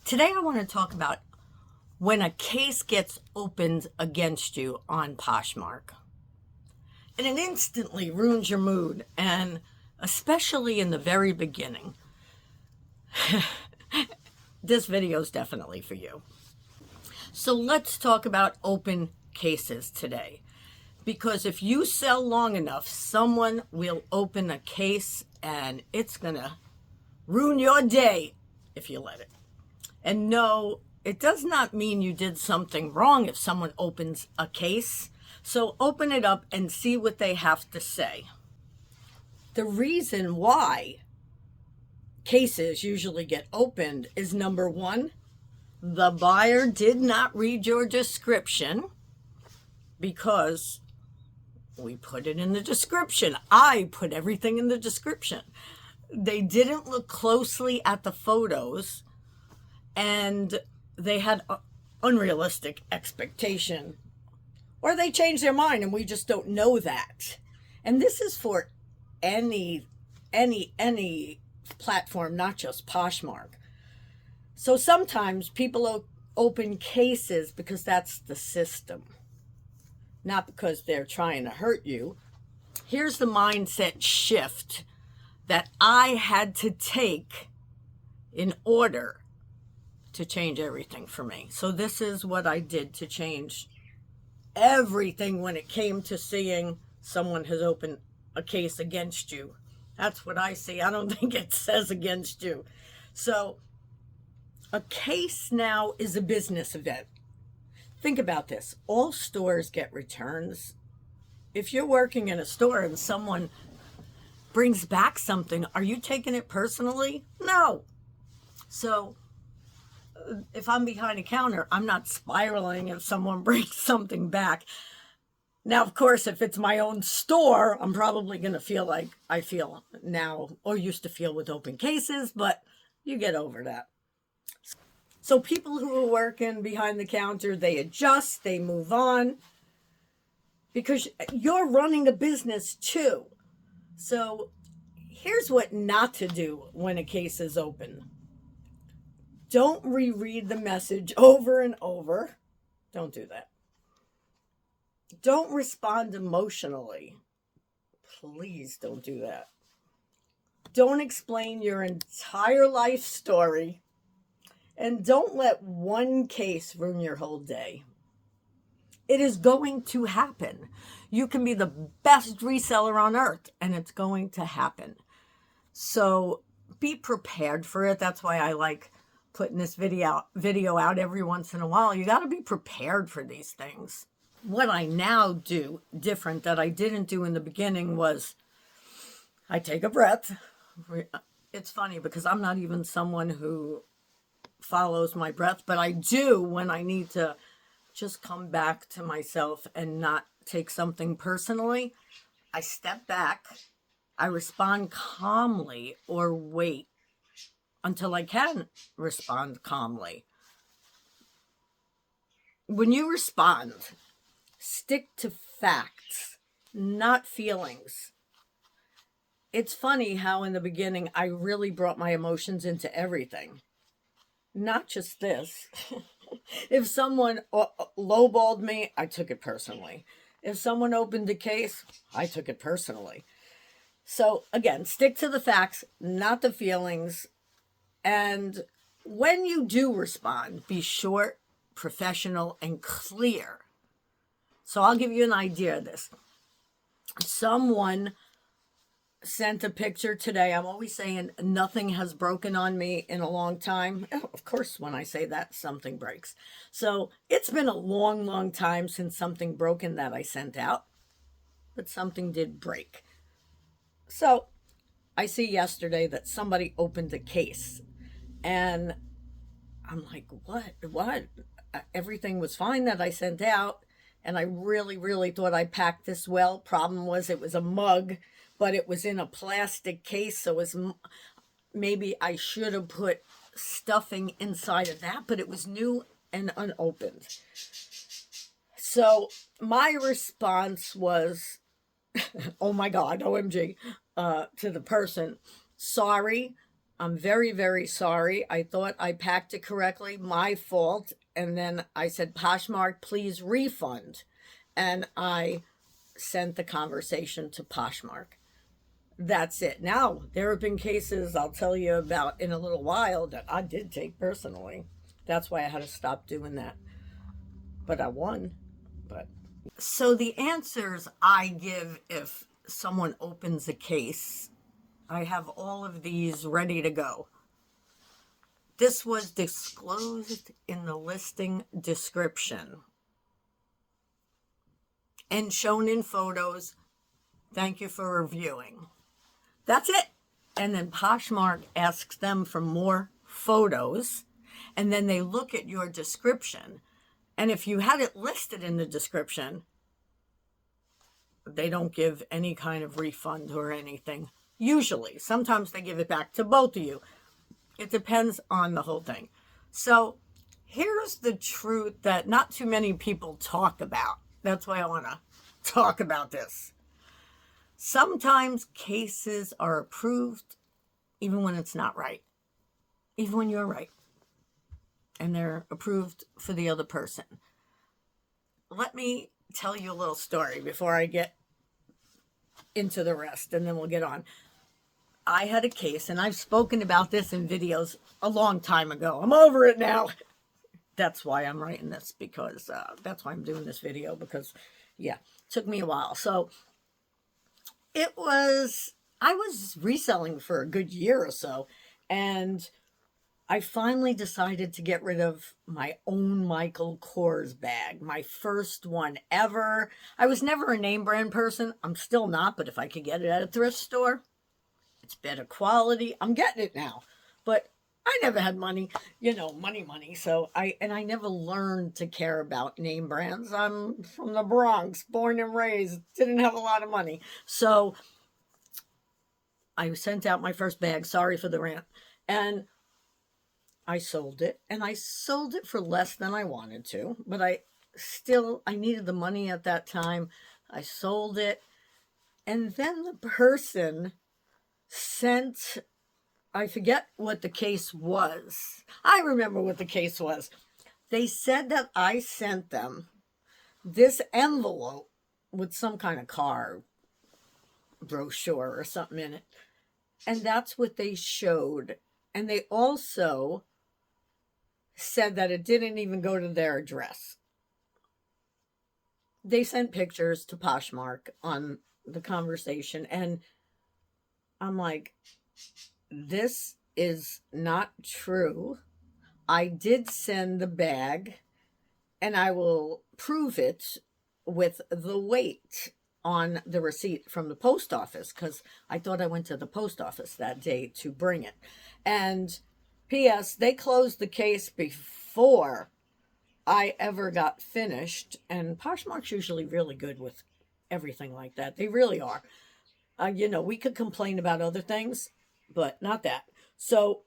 Today I want to talk about when a case gets opened against you on Poshmark. And it instantly ruins your mood, and especially in the very beginning. This video is definitely for you. So let's talk about open cases today. Because if you sell long enough, someone will open a case and it's going to ruin your day if you let it. And no, it does not mean you did something wrong if someone opens a case. So open it up and see what they have to say. The reason why cases usually get opened is number one, the buyer did not read your description because we put it in the description. I put everything in the description. They didn't look closely at the photos and they had unrealistic expectation, or they changed their mind and we just don't know that. And this is for any platform, not just Poshmark. So sometimes people open cases because that's the system, not because they're trying to hurt you. Here's the mindset shift that I had to take in order to change everything for me. So this is what I did to change everything when it came to seeing someone has opened a case against you. That's what I see. I don't think it says against you. So a case now is a business event. Think about this. All stores get returns. If you're working in a store and someone brings back something, are you taking it personally? No. So if I'm behind a counter, I'm not spiraling if someone brings something back. Now, of course, if it's my own store, I'm probably going to feel like I feel now or used to feel with open cases, but you get over that. So people who are working behind the counter, they adjust, they move on, because you're running a business too. So here's what not to do when a case is open. Don't reread the message over and over. Don't do that. Don't respond emotionally. Please don't do that. Don't explain your entire life story. And don't let one case ruin your whole day. It is going to happen. You can be the best reseller on earth, and it's going to happen. So be prepared for it. That's why I like putting this video out every once in a while. You got to be prepared for these things. What I now do different that I didn't do in the beginning was I take a breath. It's funny because I'm not even someone who follows my breath, but I do when I need to just come back to myself and not take something personally. I step back, I respond calmly, or wait until I can respond calmly. When you respond, stick to facts, not feelings. It's funny how in the beginning I really brought my emotions into everything. Not just this. If someone lowballed me, I took it personally. If someone opened a case, I took it personally. So again, stick to the facts, not the feelings. And when you do respond, be short, professional, and clear. So I'll give you an idea of this. Someone sent a picture today. I'm always saying nothing has broken on me in a long time. Of course, when I say that, something breaks. So it's been a long, long time since something broken that I sent out, but something did break. So I see yesterday that somebody opened a case and I'm like, what? Everything was fine that I sent out. And I really, really thought I packed this well. Problem was it was a mug, but it was in a plastic case. So it was, maybe I should have put stuffing inside of that, but it was new and unopened. So my response was, oh my God, OMG, to the person, sorry, I'm very, very sorry. I thought I packed it correctly. My fault. And then I said, Poshmark, please refund. And I sent the conversation to Poshmark. That's it. Now, there have been cases I'll tell you about in a little while that I did take personally. That's why I had to stop doing that. But I won. But so the answers I give if someone opens a case, I have all of these ready to go. This was disclosed in the listing description and shown in photos. Thank you for reviewing. That's it. And then Poshmark asks them for more photos, and then they look at your description. And if you had it listed in the description, they don't give any kind of refund or anything. Usually. Sometimes they give it back to both of you. It depends on the whole thing. So here's the truth that not too many people talk about. That's why I want to talk about this. Sometimes cases are approved even when it's not right. Even when you're right. And they're approved for the other person. Let me tell you a little story before I get into the rest, and then we'll get on. I had a case, and I've spoken about this in videos a long time ago. I'm over it now. That's why I'm writing this, because that's why I'm doing this video, because, yeah, it took me a while. So I was reselling for a good year or so, and I finally decided to get rid of my own Michael Kors bag, my first one ever. I was never a name brand person. I'm still not, but if I could get it at a thrift store, it's better quality. I'm getting it now, but I never had money, money. So I never learned to care about name brands. I'm from the Bronx, born and raised, didn't have a lot of money. So I sent out my first bag. Sorry for the rant. And I sold it, and I sold it for less than I wanted to, but I needed the money at that time. I sold it, and then the person sent, I forget what the case was. I remember what the case was. They said that I sent them this envelope with some kind of car brochure or something in it, and that's what they showed. And they also said that it didn't even go to their address. They sent pictures to Poshmark on the conversation, and I'm like, this is not true. I did send the bag, and I will prove it with the weight on the receipt from the post office, because I thought I went to the post office that day to bring it. And P.S. they closed the case before I ever got finished, and Poshmark's usually really good with everything like that. They really are. We could complain about other things, but not that. So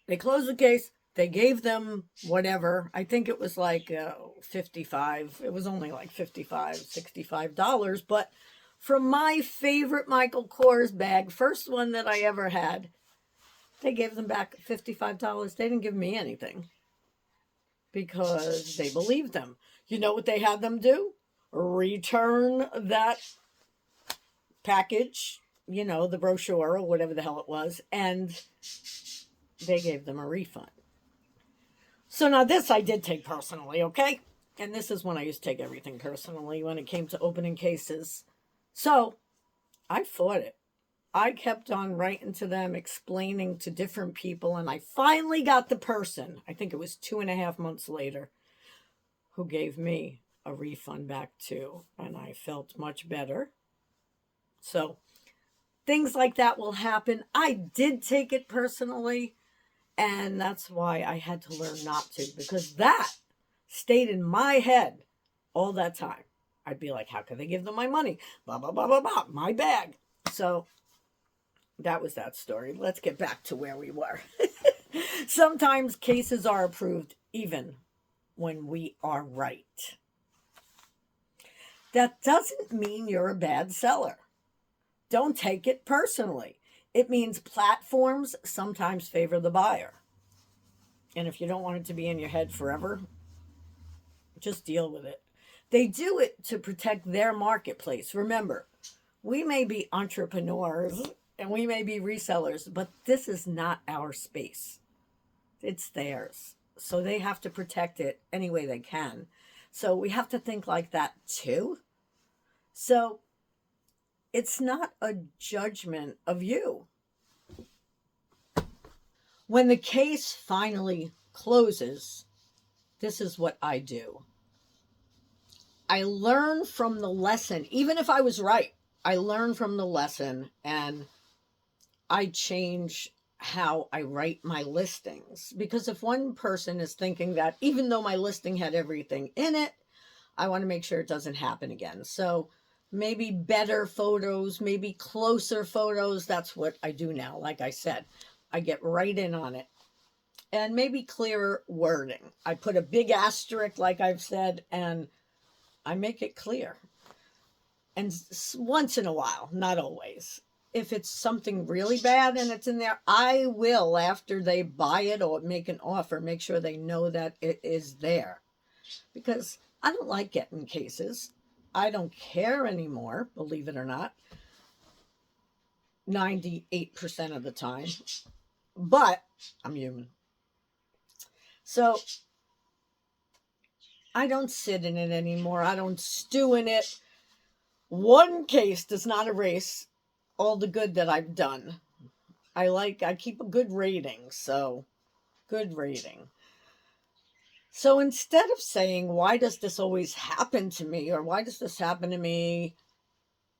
they closed the case. They gave them whatever. I think it was like $55. It was only like $55, $65. But from my favorite Michael Kors bag, first one that I ever had, they gave them back $55. They didn't give me anything because they believed them. You know what they had them do? Return that package, the brochure or whatever the hell it was, and they gave them a refund. So now this I did take personally, okay? And this is when I used to take everything personally when it came to opening cases. So I fought it. I kept on writing to them, explaining to different people, and I finally got the person, I think it was 2.5 months later, who gave me a refund back too, and I felt much better. So things like that will happen. I did take it personally, and that's why I had to learn not to, because that stayed in my head all that time. I'd be like, how can they give them my money? Blah, blah, blah, blah, blah, my bag. So that was that story. Let's get back to where we were. Sometimes cases are approved even when we are right. That doesn't mean you're a bad seller. Don't take it personally. It means platforms sometimes favor the buyer. And if you don't want it to be in your head forever, just deal with it. They do it to protect their marketplace. Remember, we may be entrepreneurs and we may be resellers, but this is not our space. It's theirs. So they have to protect it any way they can. So we have to think like that too. So it's not a judgment of you. When the case finally closes, this is what I do. I learn from the lesson. Even if I was right, I learn from the lesson and I change how I write my listings. Because if one person is thinking that even though my listing had everything in it, I want to make sure it doesn't happen again. So maybe better photos, maybe closer photos. That's what I do now. Like I said, I get right in on it. And maybe clearer wording. I put a big asterisk, like I've said, and I make it clear. And once in a while, not always. If it's something really bad and it's in there, I will, after they buy it or make an offer, make sure they know that it is there. Because I don't like getting cases. I don't care anymore, believe it or not, 98% of the time. But I'm human. So I don't sit in it anymore. I don't stew in it. One case does not erase all the good that I've done. I keep a good rating, so good rating. So instead of saying, why does this always happen to me? Or why does this happen to me?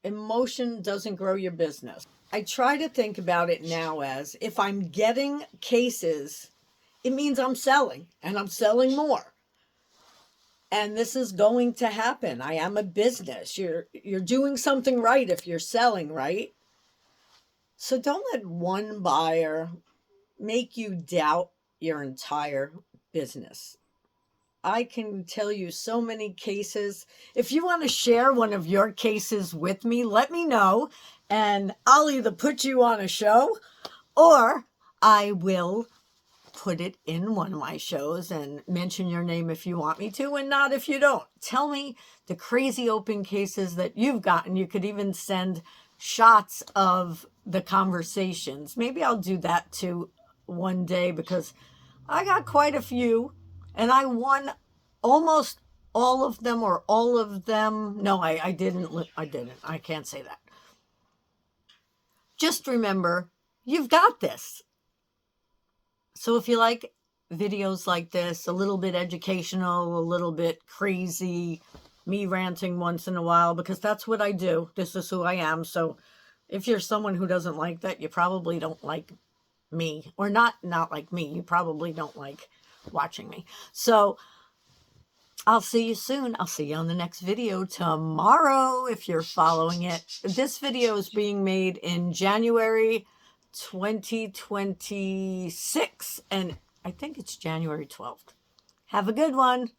Emotion doesn't grow your business. I try to think about it now as if I'm getting cases, it means I'm selling and I'm selling more. And this is going to happen. I am a business. You're doing something right if you're selling, right? So don't let one buyer make you doubt your entire business. I can tell you so many cases. If you want to share one of your cases with me, let me know. And I'll either put you on a show or I will put it in one of my shows and mention your name if you want me to, and not if you don't. Tell me the crazy open cases that you've gotten. You could even send shots of the conversations. Maybe I'll do that too one day, because I got quite a few and I won almost all of them, or all of them. No, I didn't. I can't say that. Just remember, you've got this. So if you like videos like this, a little bit educational, a little bit crazy, me ranting once in a while, because that's what I do. This is who I am. So if you're someone who doesn't like that, you probably don't like me, or not like me. You probably don't like watching me. So I'll see you soon. I'll see you on the next video tomorrow if you're following it. This video is being made in January 2026, and I think it's January 12th. Have a good one.